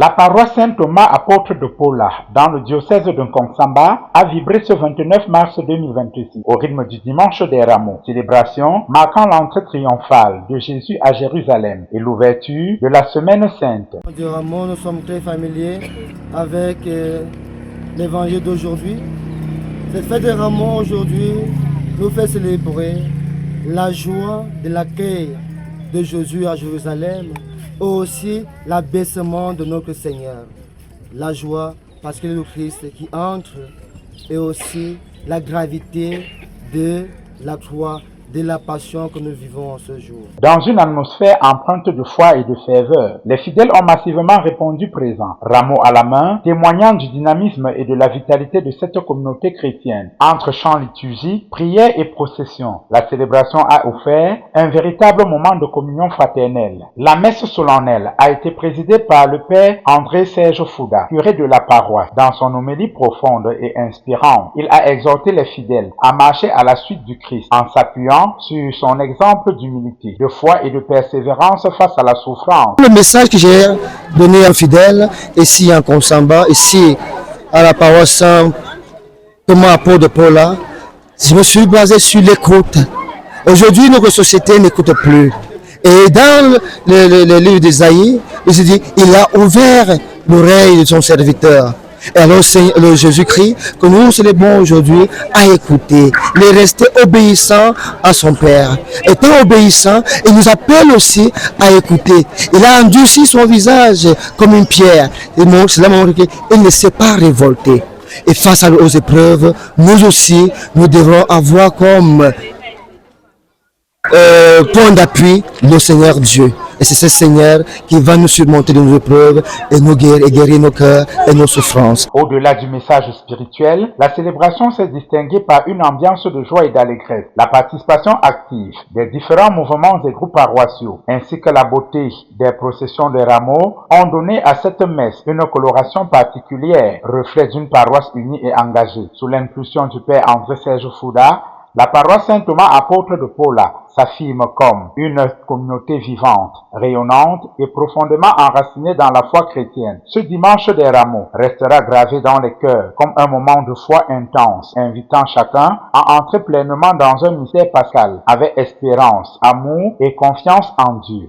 La paroisse Saint-Thomas apôtre de Paula, dans le diocèse de Nkongsamba, a vibré ce 29 mars 2026 au rythme du dimanche des Rameaux, célébration marquant l'entrée triomphale de Jésus à Jérusalem et l'ouverture de la Semaine Sainte. Du Rameau, nous sommes très familiers avec l'évangile d'aujourd'hui. Cette fête des Rameaux aujourd'hui nous fait célébrer la joie de l'accueil de Jésus à Jérusalem, et aussi l'abaissement de notre Seigneur. La joie parce que le Christ qui entre, et aussi la gravité de la croix, de la passion que nous vivons en ce jour. Dans une atmosphère empreinte de foi et de ferveur, les fidèles ont massivement répondu présents, rameaux à la main, témoignant du dynamisme et de la vitalité de cette communauté chrétienne. Entre chants liturgiques, prières et processions, la célébration a offert un véritable moment de communion fraternelle. La messe solennelle a été présidée par le père André Serge Fouda, curé de la paroisse. Dans son homélie profonde et inspirante, il a exhorté les fidèles à marcher à la suite du Christ en s'appuyant sur son exemple d'humilité, de foi et de persévérance face à la souffrance. Le message que j'ai donné aux fidèles, ici en Nkongsamba, ici à la paroisse Saint-Thomas apôtre de Paula, je me suis basé sur l'écoute. Aujourd'hui, notre société n'écoute plus. Et dans le livre d'Ésaïe, il se dit, il a ouvert l'oreille de son serviteur. Et alors le Jésus-Christ que nous célébrons aujourd'hui a écouté, il est resté obéissant à son Père. Étant obéissant, il nous appelle aussi à écouter. Il a endurci son visage comme une pierre. Et cela montre qu'il ne s'est pas révolté. Et face aux épreuves, nous aussi, nous devrons avoir comme point d'appui le Seigneur Dieu. Et c'est ce Seigneur qui va nous surmonter de nos épreuves et nous guérir nos cœurs et nos souffrances. Au-delà du message spirituel, la célébration s'est distinguée par une ambiance de joie et d'allégresse. La participation active des différents mouvements et groupes paroissiaux, ainsi que la beauté des processions des rameaux, ont donné à cette messe une coloration particulière, reflet d'une paroisse unie et engagée. Sous l'impulsion du père André Serge Fouda, la paroisse Saint-Thomas apôtre de Paula s'affirme comme une communauté vivante, rayonnante et profondément enracinée dans la foi chrétienne. Ce dimanche des Rameaux restera gravé dans les cœurs comme un moment de foi intense, invitant chacun à entrer pleinement dans un mystère pascal avec espérance, amour et confiance en Dieu.